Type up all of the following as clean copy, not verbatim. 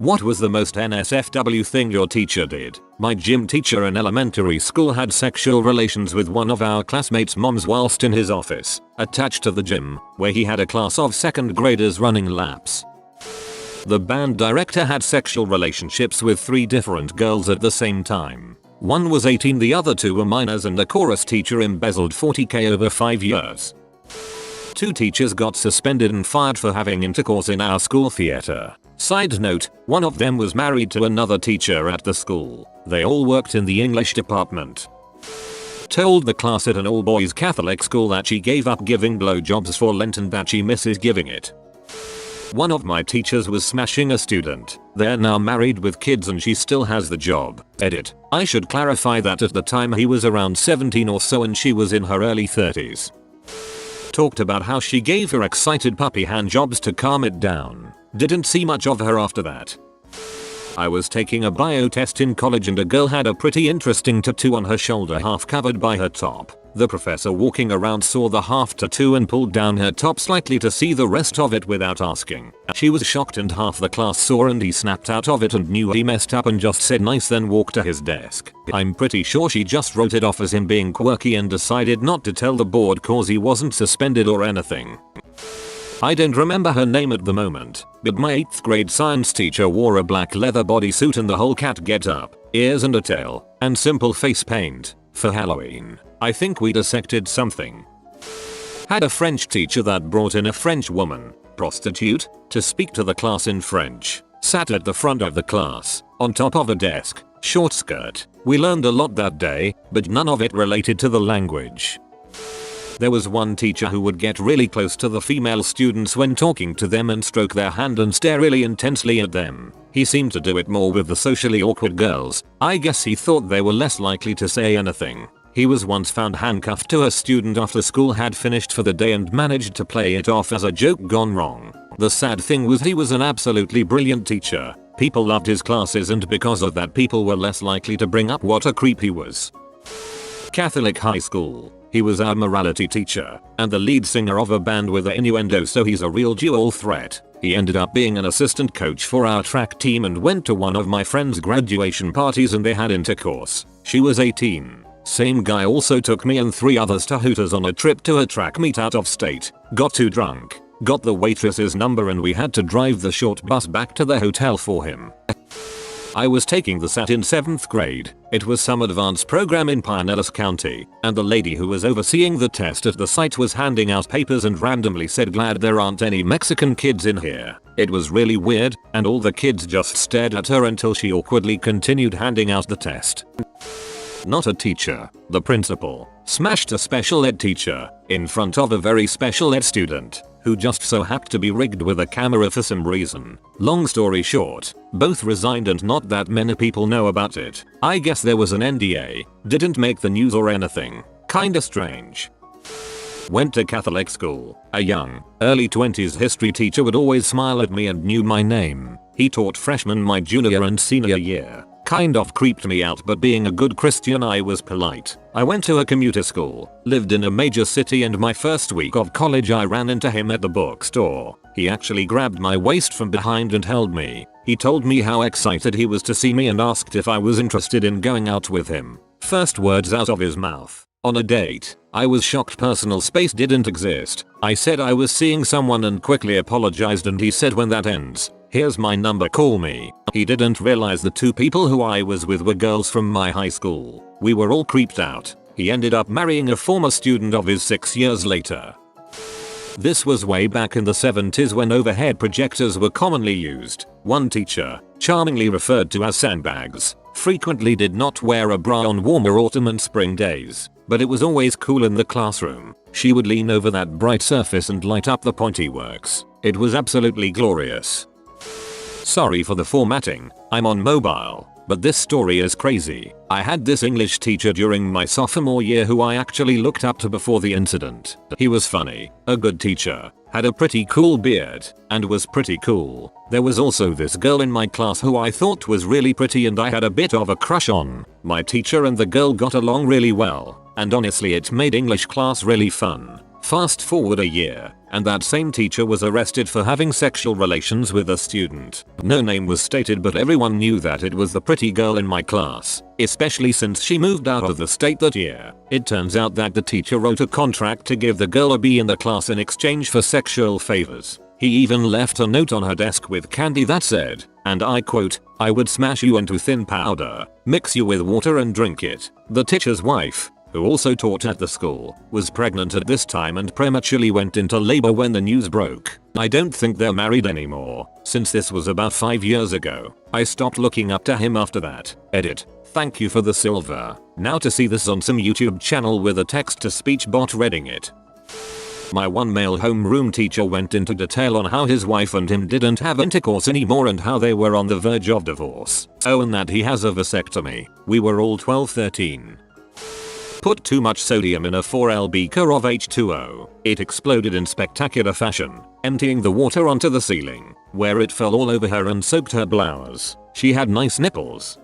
What was the most NSFW thing your teacher did? My gym teacher in elementary school had sexual relations with one of our classmates' moms whilst in his office, attached to the gym, where he had a class of second graders running laps. The band director had sexual relationships with 3 different girls at the same time. One was 18, the other 2 were minors, and the chorus teacher embezzled $40,000 over 5 years. 2 teachers got suspended and fired for having intercourse in our school theater. Side note, one of them was married to another teacher at the school. They all worked in the English department. Told the class at an all-boys Catholic school that she gave up giving blowjobs for Lent and that she misses giving it. One of my teachers was smashing a student. They're now married with kids and she still has the job. Edit. I should clarify that at the time he was around 17 or so and she was in her early 30s. Talked about how she gave her excited puppy handjobs to calm it down. Didn't see much of her after that. I was taking a bio test in college and a girl had a pretty interesting tattoo on her shoulder, half covered by her top. The professor walking around saw the half tattoo and pulled down her top slightly to see the rest of it without asking. She was shocked and half the class saw, and he snapped out of it and knew he messed up and just said nice, then walked to his desk. I'm pretty sure she just wrote it off as him being quirky and decided not to tell the board cause he wasn't suspended or anything. I don't remember her name at the moment, but my 8th grade science teacher wore a black leather bodysuit and the whole cat get up, ears and a tail, and simple face paint for Halloween. I think we dissected something. Had a French teacher that brought in a French woman, prostitute, to speak to the class in French. Sat at the front of the class, on top of a desk, short skirt. We learned a lot that day, but none of it related to the language. There was one teacher who would get really close to the female students when talking to them and stroke their hand and stare really intensely at them. He seemed to do it more with the socially awkward girls. I guess he thought they were less likely to say anything. He was once found handcuffed to a student after school had finished for the day and managed to play it off as a joke gone wrong. The sad thing was he was an absolutely brilliant teacher. People loved his classes and because of that people were less likely to bring up what a creep he was. Catholic high school. He was our morality teacher and the lead singer of a band with an innuendo, so he's a real dual threat. He ended up being an assistant coach for our track team and went to one of my friend's graduation parties and they had intercourse. She was 18. Same guy also took me and 3 others to Hooters on a trip to a track meet out of state. Got too drunk, got the waitress's number and we had to drive the short bus back to the hotel for him. I was taking the SAT in 7th grade. It was some advanced program in Pinellas County, and the lady who was overseeing the test at the site was handing out papers and randomly said, "Glad there aren't any Mexican kids in here." It was really weird, and all the kids just stared at her until she awkwardly continued handing out the test. Not a teacher, the principal, smashed a special ed teacher in front of a very special ed student who just so happened to be rigged with a camera for some reason. Long story short, both resigned and not that many people know about it. I guess there was an NDA, didn't make the news or anything. Kinda strange. Went to Catholic school. A young, early 20s history teacher would always smile at me and knew my name. He taught freshmen my junior and senior year. Kind of creeped me out, but being a good Christian I was polite. I went to a commuter school, lived in a major city, and my first week of college I ran into him at the bookstore. He actually grabbed my waist from behind and held me. He told me how excited he was to see me and asked if I was interested in going out with him. First words out of his mouth: on a date. I was shocked personal space didn't exist. I said I was seeing someone and quickly apologized, and he said, "When that ends, here's my number, call me." He didn't realize the 2 people who I was with were girls from my high school. We were all creeped out. He ended up marrying a former student of his 6 years later. This was way back in the 70s when overhead projectors were commonly used. One teacher, charmingly referred to as sandbags, frequently did not wear a bra on warmer autumn and spring days, but it was always cool in the classroom. She would lean over that bright surface and light up the pointy works. It was absolutely glorious. Sorry for the formatting, I'm on mobile, but this story is crazy. I had this English teacher during my sophomore year who I actually looked up to before the incident. He was funny, a good teacher, had a pretty cool beard, and was pretty cool. There was also this girl in my class who I thought was really pretty and I had a bit of a crush on. My teacher and the girl got along really well, and honestly it made English class really fun. Fast forward a year, and that same teacher was arrested for having sexual relations with a student. No name was stated, but everyone knew that it was the pretty girl in my class, especially since she moved out of the state that year. It turns out that the teacher wrote a contract to give the girl a B in the class in exchange for sexual favors. He even left a note on her desk with candy that said, and I quote, "I would smash you into thin powder, mix you with water and drink it." The teacher's wife, who also taught at the school, was pregnant at this time and prematurely went into labor when the news broke. I don't think they're married anymore, since this was about 5 years ago. I stopped looking up to him after that. Edit. Thank you for the silver. Now to see this on some YouTube channel with a text-to-speech bot reading it. My one male homeroom teacher went into detail on how his wife and him didn't have intercourse anymore and how they were on the verge of divorce. Oh, and that he has a vasectomy. We were all 12-13. Put too much sodium in a 4L beaker of H2O. It exploded in spectacular fashion, emptying the water onto the ceiling, where it fell all over her and soaked her blouse. She had nice nipples.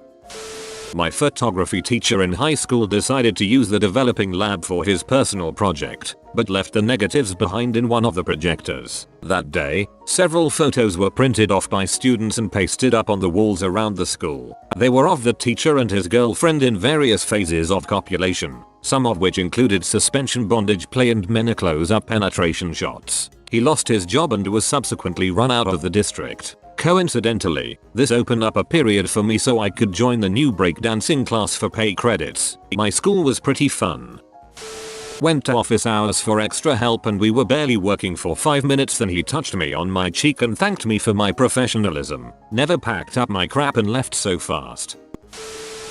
My photography teacher in high school decided to use the developing lab for his personal project, but left the negatives behind in one of the projectors. That day, several photos were printed off by students and pasted up on the walls around the school. They were of the teacher and his girlfriend in various phases of copulation, some of which included suspension bondage play and many close-up penetration shots. He lost his job and was subsequently run out of the district. Coincidentally, this opened up a period for me so I could join the new breakdancing class for pay credits. My school was pretty fun. Went to office hours for extra help and we were barely working for 5 minutes, then he touched me on my cheek and thanked me for my professionalism. Never packed up my crap and left so fast.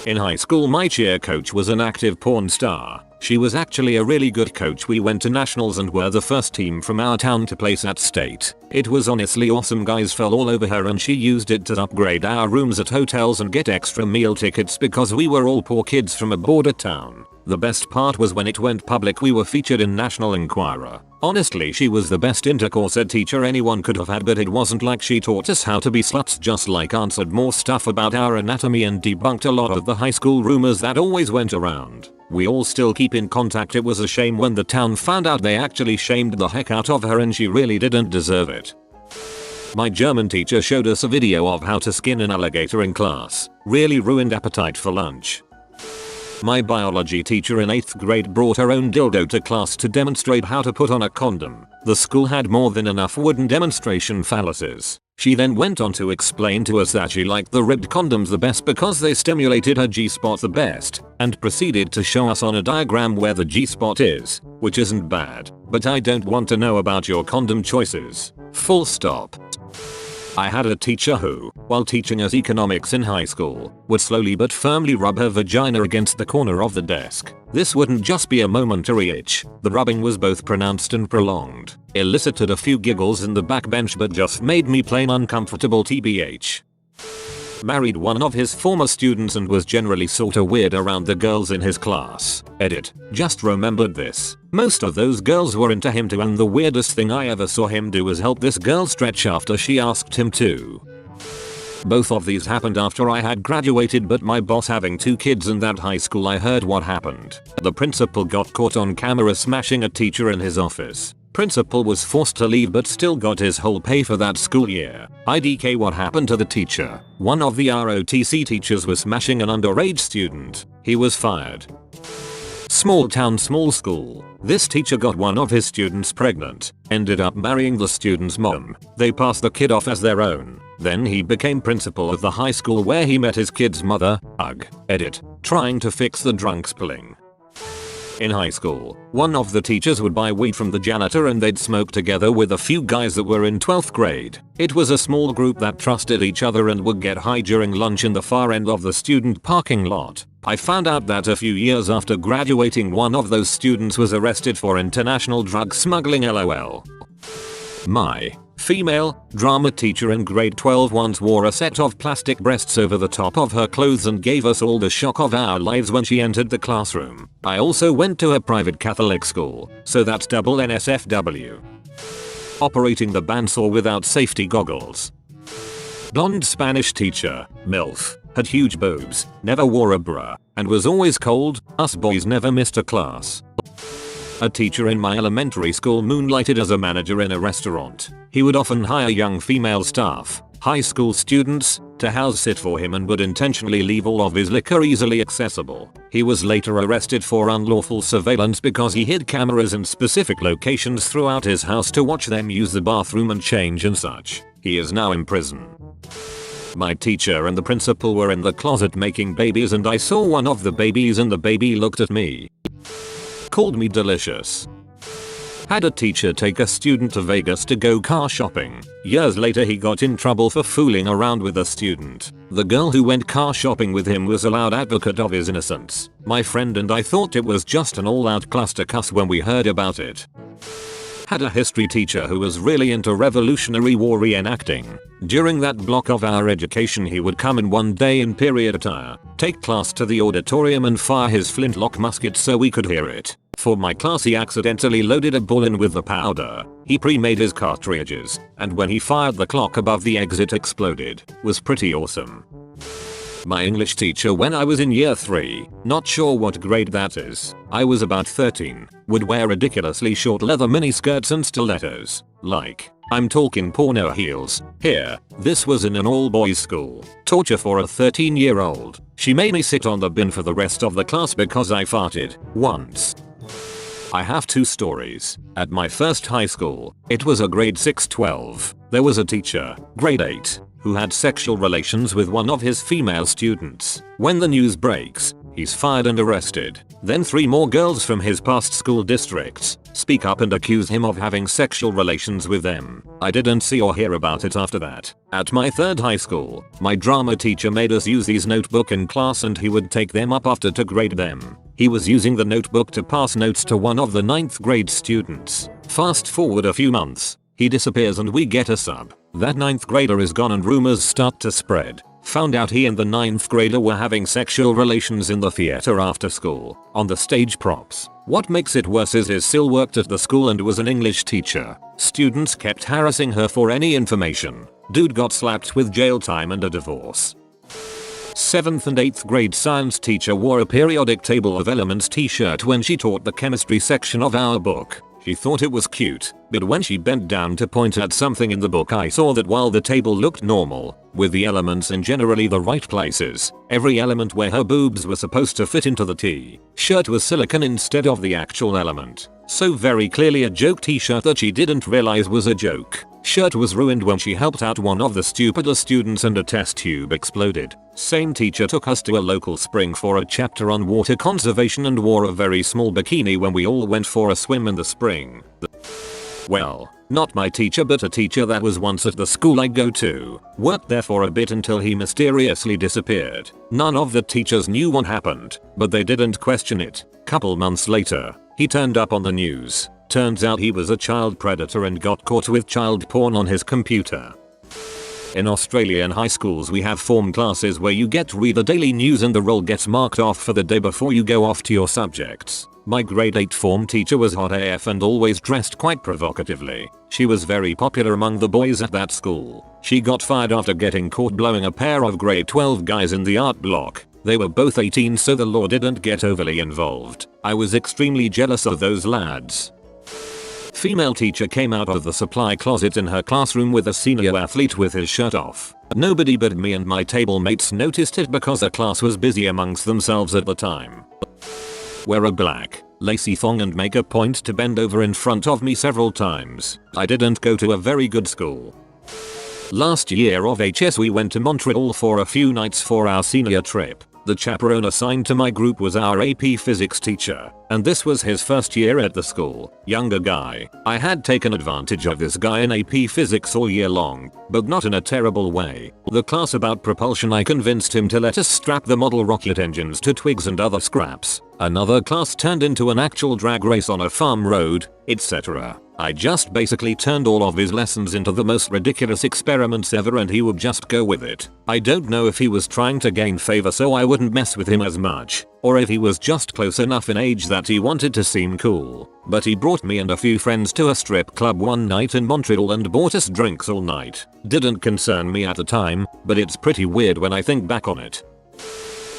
In high school, my cheer coach was an active porn star. She was actually a really good coach. We went to nationals and were the first team from our town to place at state. It was honestly awesome. Guys fell all over her and she used it to upgrade our rooms at hotels and get extra meal tickets because we were all poor kids from a border town. The best part was when it went public we were featured in National Enquirer. Honestly, she was the best intercourse ed teacher anyone could have had, but it wasn't like she taught us how to be sluts, just like answered more stuff about our anatomy and debunked a lot of the high school rumors that always went around. We all still keep in contact. It was a shame when the town found out. They actually shamed the heck out of her and she really didn't deserve it. My German teacher showed us a video of how to skin an alligator in class. Really ruined appetite for lunch. My biology teacher in 8th grade brought her own dildo to class to demonstrate how to put on a condom. The school had more than enough wooden demonstration phalluses. She then went on to explain to us that she liked the ribbed condoms the best because they stimulated her G-spot the best, and proceeded to show us on a diagram where the G-spot is, which isn't bad, but I don't want to know about your condom choices. Full stop. I had a teacher who, while teaching us economics in high school, would slowly but firmly rub her vagina against the corner of the desk. This wouldn't just be a momentary itch, the rubbing was both pronounced and prolonged. Elicited a few giggles in the backbench but just made me plain uncomfortable tbh. Married one of his former students and was generally sorta weird around the girls in his class. Edit. Just remembered this. Most of those girls were into him too, and the weirdest thing I ever saw him do was help this girl stretch after she asked him to. Both of these happened after I had graduated, but my boss having 2 kids in that high school, I heard what happened. The principal got caught on camera smashing a teacher in his office. Principal was forced to leave but still got his whole pay for that school year. IDK. What happened to the teacher? One of the ROTC teachers was smashing an underage student. He was fired. Small town, small school. This teacher got one of his students pregnant, ended up marrying the student's mom. They passed the kid off as their own. Then he became principal of the high school where he met his kid's mother. Ugh. Edit. Trying to fix the drunk spilling. In high school, one of the teachers would buy weed from the janitor and they'd smoke together with a few guys that were in 12th grade. It was a small group that trusted each other and would get high during lunch in the far end of the student parking lot. I found out that a few years after graduating, one of those students was arrested for international drug smuggling. LOL. My female drama teacher in grade 12 once wore a set of plastic breasts over the top of her clothes and gave us all the shock of our lives when she entered the classroom. I also went to a private Catholic school, so that's double NSFW. Operating the bandsaw without safety goggles. Blonde Spanish teacher, MILF, had huge boobs, never wore a bra, and was always cold. Us boys never missed a class. A teacher in my elementary school moonlighted as a manager in a restaurant. He would often hire young female staff, high school students, to house sit for him and would intentionally leave all of his liquor easily accessible. He was later arrested for unlawful surveillance because he hid cameras in specific locations throughout his house to watch them use the bathroom and change and such. He is now in prison. My teacher and the principal were in the closet making babies and I saw one of the babies and the baby looked at me. Called me delicious. Had a teacher take a student to Vegas to go car shopping. Years later he got in trouble for fooling around with a student. The girl who went car shopping with him was a loud advocate of his innocence. My friend and I thought it was just an all-out clustercuss when we heard about it. Had a history teacher who was really into Revolutionary War reenacting. During that block of our education he would come in one day in period attire, take class to the auditorium and fire his flintlock musket so we could hear it. For my class he accidentally loaded a bull in with the powder. He pre-made his cartridges, and when he fired the clock above the exit exploded. Was pretty awesome. My English teacher when I was in year 3, not sure what grade that is, I was about 13, would wear ridiculously short leather miniskirts and stilettos. Like, I'm talking porno heels. Here, this was in an all-boys school. Torture for a 13-year-old. She made me sit on the bin for the rest of the class because I farted once. I have 2 stories. At my first high school, it was a grade 6-12. There was a teacher, grade 8, who had sexual relations with one of his female students. When the news breaks, he's fired and arrested. Then 3 more girls from his past school districts speak up and accuse him of having sexual relations with them. I didn't see or hear about it after that. At my 3rd high school, my drama teacher made us use his notebook in class and he would take them up after to grade them. He was using the notebook to pass notes to one of the 9th grade students. Fast forward a few months, he disappears and we get a sub. That 9th grader is gone and rumors start to spread. Found out he and the 9th grader were having sexual relations in the theater after school, on the stage props. What makes it worse is he still worked at the school and was an English teacher. Students kept harassing her for any information. Dude got slapped with jail time and a divorce. 7th and 8th grade science teacher wore a periodic table of elements t-shirt when she taught the chemistry section of our book. She thought it was cute, but when she bent down to point at something in the book I saw that while the table looked normal, with the elements in generally the right places, every element where her boobs were supposed to fit into the t-shirt was silicone instead of the actual element. So very clearly a joke t-shirt that she didn't realize was a joke. Shirt was ruined when she helped out one of the stupider students and a test tube exploded. Same teacher took us to a local spring for a chapter on water conservation and wore a very small bikini when we all went for a swim in the spring. Well, not my teacher but a teacher that was once at the school I go to. Worked there for a bit until he mysteriously disappeared. None of the teachers knew what happened, but they didn't question it. Couple months later, he turned up on the news. Turns out he was a child predator and got caught with child porn on his computer. In Australian high schools we have form classes where you get to read the daily news and the roll gets marked off for the day before you go off to your subjects. My grade 8 form teacher was hot AF and always dressed quite provocatively. She was very popular among the boys at that school. She got fired after getting caught blowing a pair of grade 12 guys in the art block. They were both 18 so the law didn't get overly involved. I was extremely jealous of those lads. Female teacher came out of the supply closet in her classroom with a senior athlete with his shirt off. Nobody but me and my table mates noticed it because the class was busy amongst themselves at the time. Wear a black, lacy thong and make a point to bend over in front of me several times. I didn't go to a very good school. Last year of HS we went to Montreal for a few nights for our senior trip. The chaperone assigned to my group was our AP physics teacher, and this was his first year at the school. Younger guy. I had taken advantage of this guy in AP physics all year long, but not in a terrible way. The class about propulsion I convinced him to let us strap the model rocket engines to twigs and other scraps. Another class turned into an actual drag race on a farm road, etc. I just basically turned all of his lessons into the most ridiculous experiments ever and he would just go with it. I don't know if he was trying to gain favor so I wouldn't mess with him as much, or if he was just close enough in age that he wanted to seem cool. But he brought me and a few friends to a strip club one night in Montreal and bought us drinks all night. Didn't concern me at the time, but it's pretty weird when I think back on it.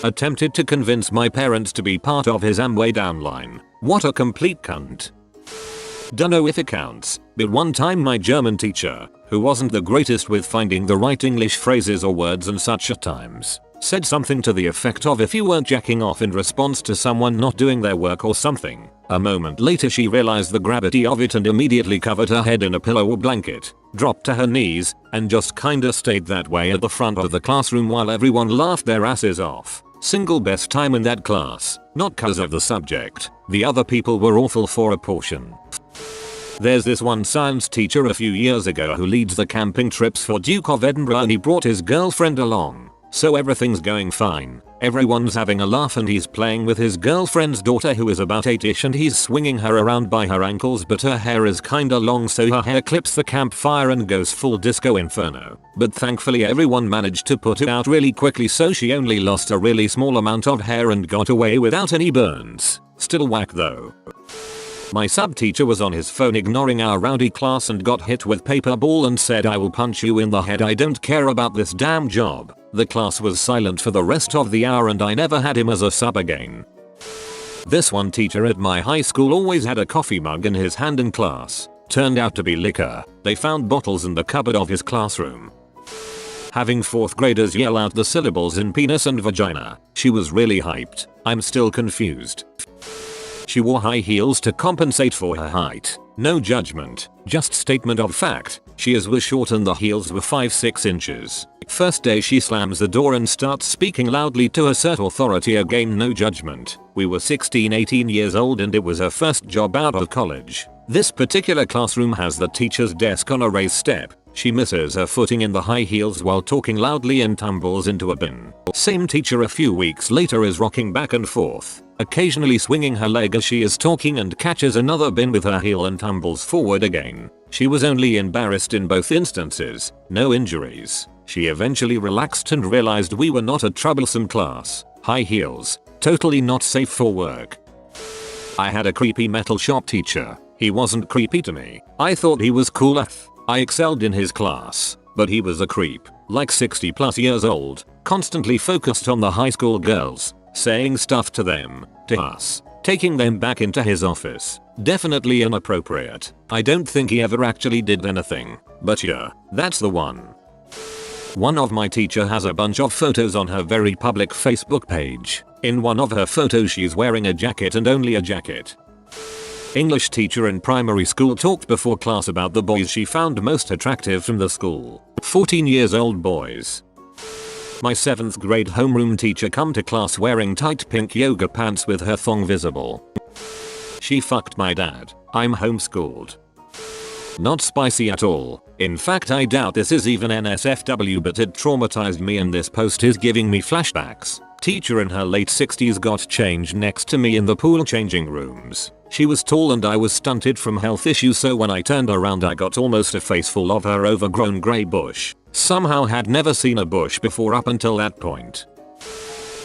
Attempted to convince my parents to be part of his Amway downline. What a complete cunt. Dunno if it counts, but one time my German teacher, who wasn't the greatest with finding the right English phrases or words and such at times, said something to the effect of if you weren't jacking off in response to someone not doing their work or something. A moment later she realized the gravity of it and immediately covered her head in a pillow or blanket, dropped to her knees, and just kinda stayed that way at the front of the classroom while everyone laughed their asses off. Single best time in that class, not cause of the subject. The other people were awful for a portion. There's this one science teacher a few years ago who leads the camping trips for Duke of Edinburgh and he brought his girlfriend along. So everything's going fine. Everyone's having a laugh and he's playing with his girlfriend's daughter who is about 8ish and he's swinging her around by her ankles but her hair is kinda long so her hair clips the campfire and goes full disco inferno. But thankfully everyone managed to put it out really quickly so she only lost a really small amount of hair and got away without any burns. Still whack though. My sub-teacher was on his phone ignoring our rowdy class and got hit with paper ball and said I will punch you in the head, I don't care about this damn job. The class was silent for the rest of the hour and I never had him as a sub again. This one teacher at my high school always had a coffee mug in his hand in class. Turned out to be liquor. They found bottles in the cupboard of his classroom. Having 4th graders yell out the syllables in penis and vagina. She was really hyped. I'm still confused. She wore high heels to compensate for her height. No judgment, just statement of fact. She was short and the heels were 5-6 inches. First day she slams the door and starts speaking loudly to assert authority, again no judgment. We were 16-18 years old and it was her first job out of college. This particular classroom has the teacher's desk on a raised step. She misses her footing in the high heels while talking loudly and tumbles into a bin. Same teacher a few weeks later is rocking back and forth, occasionally swinging her leg as she is talking and catches another bin with her heel and tumbles forward again. She was only embarrassed in both instances, no injuries. She eventually relaxed and realized we were not a troublesome class. High heels, totally not safe for work. I had a creepy metal shop teacher. He wasn't creepy to me. I thought he was cool. I excelled in his class, but he was a creep, like 60+ years old, constantly focused on the high school girls, saying stuff to them, to us, taking them back into his office. Definitely inappropriate. I don't think he ever actually did anything, but yeah, that's the one. One of my teacher has a bunch of photos on her very public Facebook page. In one of her photos she's wearing a jacket and only a jacket. English teacher in primary school talked before class about the boys she found most attractive from the school. 14 years old boys. My 7th grade homeroom teacher come to class wearing tight pink yoga pants with her thong visible. She fucked my dad. I'm homeschooled. Not spicy at all. In fact I doubt this is even NSFW, but it traumatized me and this post is giving me flashbacks. Teacher in her late 60s got changed next to me in the pool changing rooms. She was tall and I was stunted from health issues, so when I turned around I got almost a face full of her overgrown grey bush. Somehow had never seen a bush before up until that point.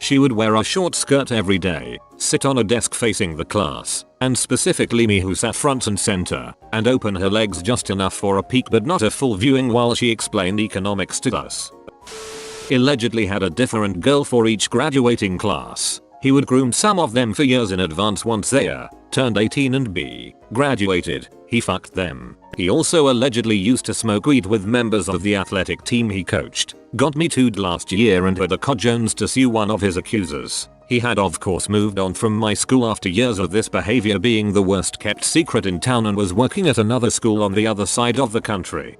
She would wear a short skirt every day, sit on a desk facing the class, and specifically me who sat front and center, and open her legs just enough for a peek but not a full viewing while she explained economics to us. Allegedly had a different girl for each graduating class. He would groom some of them for years in advance. Once they turned 18 and graduated, he fucked them. He also allegedly used to smoke weed with members of the athletic team he coached. Got me too'd last year and had a cojones to sue one of his accusers. He had of course moved on from my school after years of this behavior being the worst kept secret in town and was working at another school on the other side of the country.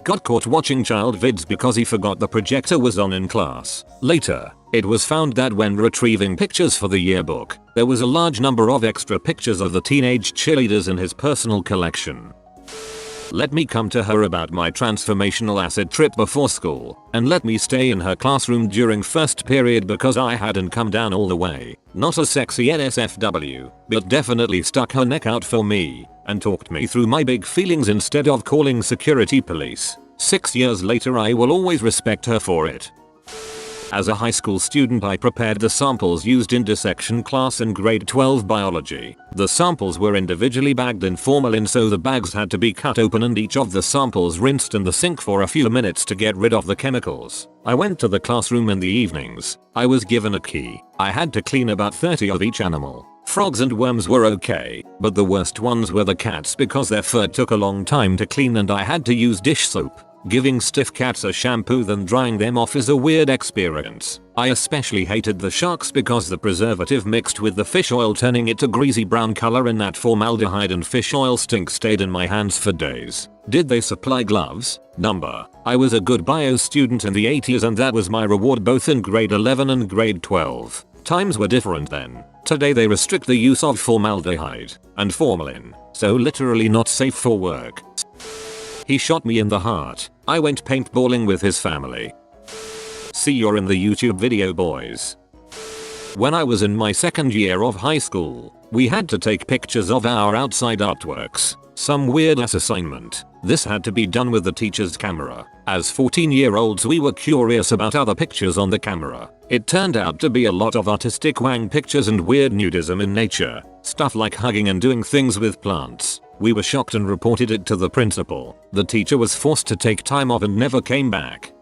Got caught watching child vids because he forgot the projector was on in class. Later, it was found that when retrieving pictures for the yearbook, there was a large number of extra pictures of the teenage cheerleaders in his personal collection. Let me come to her about my transformational acid trip before school, and let me stay in her classroom during first period because I hadn't come down all the way. Not a sexy NSFW, but definitely stuck her neck out for me, and talked me through my big feelings instead of calling security police. 6 years later I will always respect her for it. As a high school student I prepared the samples used in dissection class in grade 12 biology. The samples were individually bagged in formalin, so the bags had to be cut open and each of the samples rinsed in the sink for a few minutes to get rid of the chemicals. I went to the classroom in the evenings. I was given a key. I had to clean about 30 of each animal. Frogs and worms were okay, but the worst ones were the cats because their fur took a long time to clean and I had to use dish soap. Giving stiff cats a shampoo then drying them off is a weird experience. I especially hated the sharks because the preservative mixed with the fish oil turning it to greasy brown color and that formaldehyde and fish oil stink stayed in my hands for days. Did they supply gloves? Number. I was a good bio student in the 80s and that was my reward both in grade 11 and grade 12. Times were different then. Today they restrict the use of formaldehyde and formalin, so literally not safe for work. He shot me in the heart. I went paintballing with his family. See, you're in the YouTube video, boys. When I was in my second year of high school, we had to take pictures of our outside artworks. Some weird ass assignment. This had to be done with the teacher's camera. As 14-year-olds we were curious about other pictures on the camera. It turned out to be a lot of artistic wang pictures and weird nudism in nature. Stuff like hugging and doing things with plants. We were shocked and reported it to the principal. The teacher was forced to take time off and never came back.